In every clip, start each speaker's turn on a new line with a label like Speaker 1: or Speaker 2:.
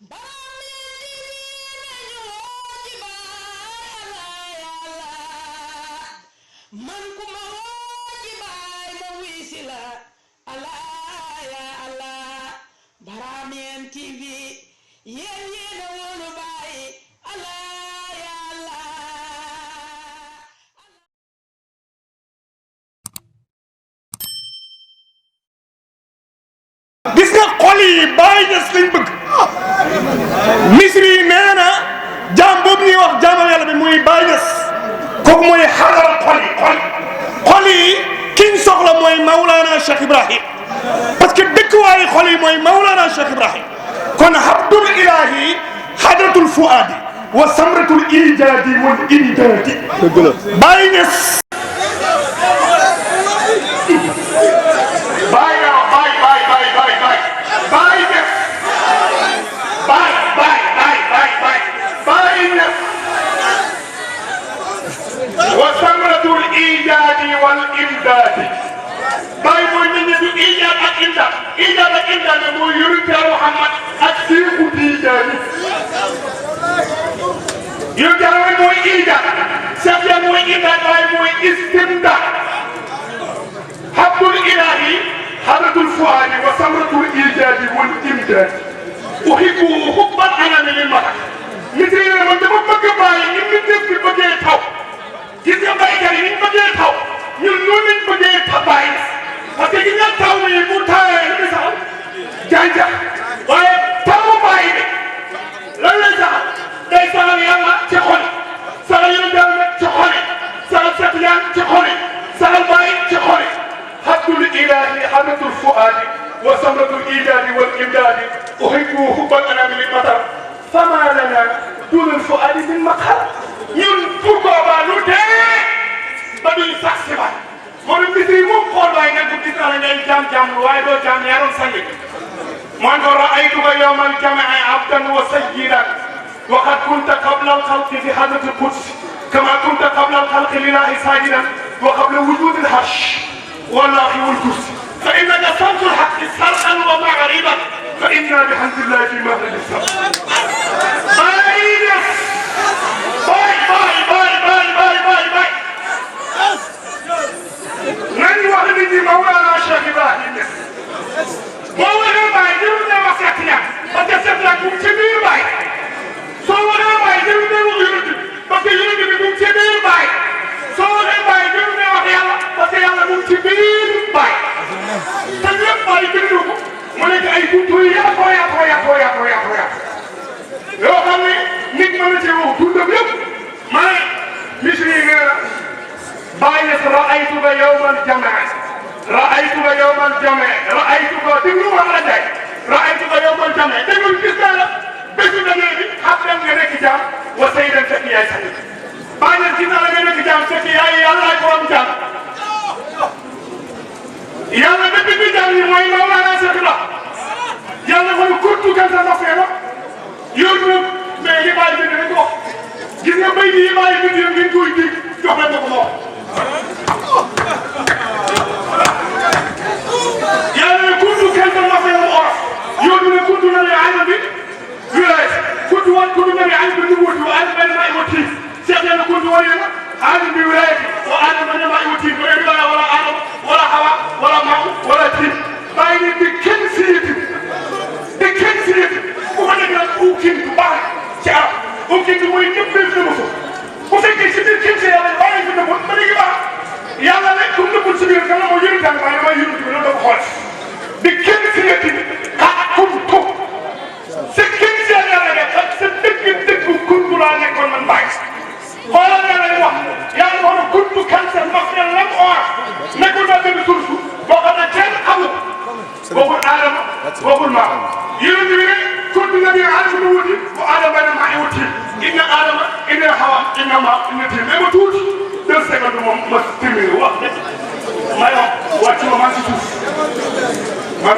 Speaker 1: man ku ma woo ci baay ma wuy si la allah ya allah Barameen TV yéen yéen a wóolu baay allah ya allah.
Speaker 2: gis nga xol yi Baay Ñas lañ bëgg misri yi nee na jaam boobu ñuy wax jaamu yàlla bi muy Baay Ñas kooku mooy xadara xol yi kiñ soxla mooy Maulana Cheikh Ibrahim parce que dëkkuwaayu xol yi mooy Maulana Cheikh Ibrahim kon habdul ilahi hadratul fuadi wa samratul ijadi wal imdadi Baay Ñas وثمرة الإيجاد والإمداد باي موي نيت دي إيجاد ak إمداد إيجاد ak إمداد موي يونس محمد ak Seexu Tijaan يونس موي إيجاد Seex موي إمداد باي موي استمداد حبل الإلهي حضرة الفؤاد وثمرة الإيجاد والإمداد أحبه حبا أنا من المرء مثل ما دama bëgg baay ni nit ñi bëggee taw gis nga baykat yi ni ñu bëggee taw ñun noonu lañ bëggee tabaay parce que gis nga taw yi bu tawee lu muy sax gàncax waaye tawu baay bi lan lay sax day saxal yàlla ci xol saxal yu dal ci xol saxal set yaan ci xol saxal baay ci xol habdul ilahi hadratul fuadi wa samratul ijadi wal imdadi uhibbu hubban anami lil matar fama lana dunal fuadi min maqar ñun pourquoi pas lu tee ba duñ sax si baay moo ne misri moom xool baay nag gis naa la ngay jaam waaye doo jaam yaroon sangi moo ko raaytuka yawmal jam'i abdan wa sayyidan wa qad kunta qabla al-khalqi fi hadrati al-quds kama kunta qabla al-khalqi lillahi sajidan wa qabla wujudi al-harsh wallahi wal kursi fa innaka samtu al-haqqi sarqan wa maghriban fa inna bihamdillahi fi maghrib as-sam nañ wax nit ñi Maulana Cheikh Ibrahim boo waxee Baye jëru ne wax Seex Ñaŋ parce que Seex Ñaŋ mu ngi ci biir Baye soo waxee Baye jëru ne wax yonent bi parce que yonent bi mu ngi ci biir Baye soo waxee Baye jëru ne wax yàlla parce que yàlla mu ngi ci biir Baye te lépp Baye bindu ko mu nekk ay buntu yu yaatoo yoo xam ne nit mën na ci wax dundam yëpp ma ne misri yi nee na Baay Ñas raaytuka yawmal jam'i raaytuka déglu wax la tey raaytuka yawmal jam'i déglu gis naa la bésu dajee bi xam nga nekk jaam wa sayyidan fekk yaay sang Baay Ñas gis naa la nga nekk jaam fekk yaay yàlla ay borom jaam yàlla da bind jaam yi mooy Mawlana Cheikh Ibra yàlla mooy kuntu kanza nafeera yow moom mais li Baay bind rek wax gis nga béy yi Baay bind yëpp ngeen koy dégg jox leen ko ma wax yàlla kuntu kanza nafeera orof yow ñu ne kuntu na ayna bi wilaaya kuntu na ayna bi nubuwwati wa ayna bayna ma'i wa tiin Cheikh yàlla kuntu ayna bi wilaayati wa ayna bayna ma'i wa tiin wala Adam wala Hawa wala Maw wala tiin bàyyi ne bi kenn siyati bu ma nekk nag ukintu baax ci arab ukintu mooy ñëpp benn dama fa bu fekkee si biir kenn si yàlla bàyyi fi nëbboon ba léegi baax yàlla nag comme nëbbul si biir kan la moo yëngu tàng waaye damay yëngu bi loolu da ko xool bi kenn siyati kuntu sa kenn si yàlla nga xam sa dëgg kuntu laa nekkoon man bàyyi xoolal na lay wax yàlla wax na kuntu kan sa max ne lam or nekkul naa benn source boo xam ne kenn xamul bokkul Adama bokkul Maam yéen bi ne kuntu nabi Adama nu wuti bu Adama bayna ma'i wa tiin inna Adama inna Hawa inna Maam inna tiin mais ma tuuti 2 secondes moom ma terminé wax may wax wàcc ma maa ngi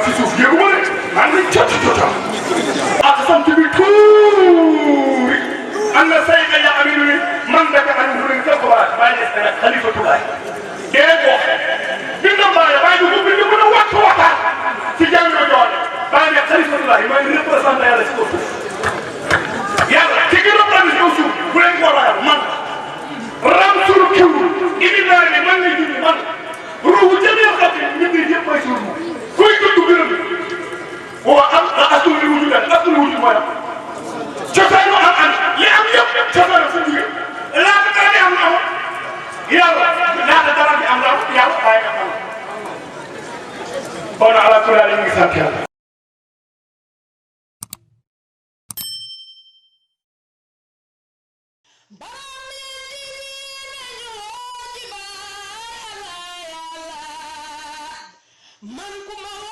Speaker 2: si suuf yëgu ma de maa ngi cota ak sant bi tuuri anna sayda ya aminu ni man daka an hurin kabaat bàyyi des nag xalifatulaay dee ko bindam bàyyi bàyyi du bind mën a waxtaan ci jàng doole bàyyi ne xalifatulaay mooy représenté yàlla ci kaw هو أصل الوجود أصل الوجود ما cosaanu am li am yëpp cosaanu fu jóge laata dara di am am yàlla laata dara di am am yàlla waaye am kon ala kulli haal ñu ngi sant yàlla.
Speaker 1: man ku ma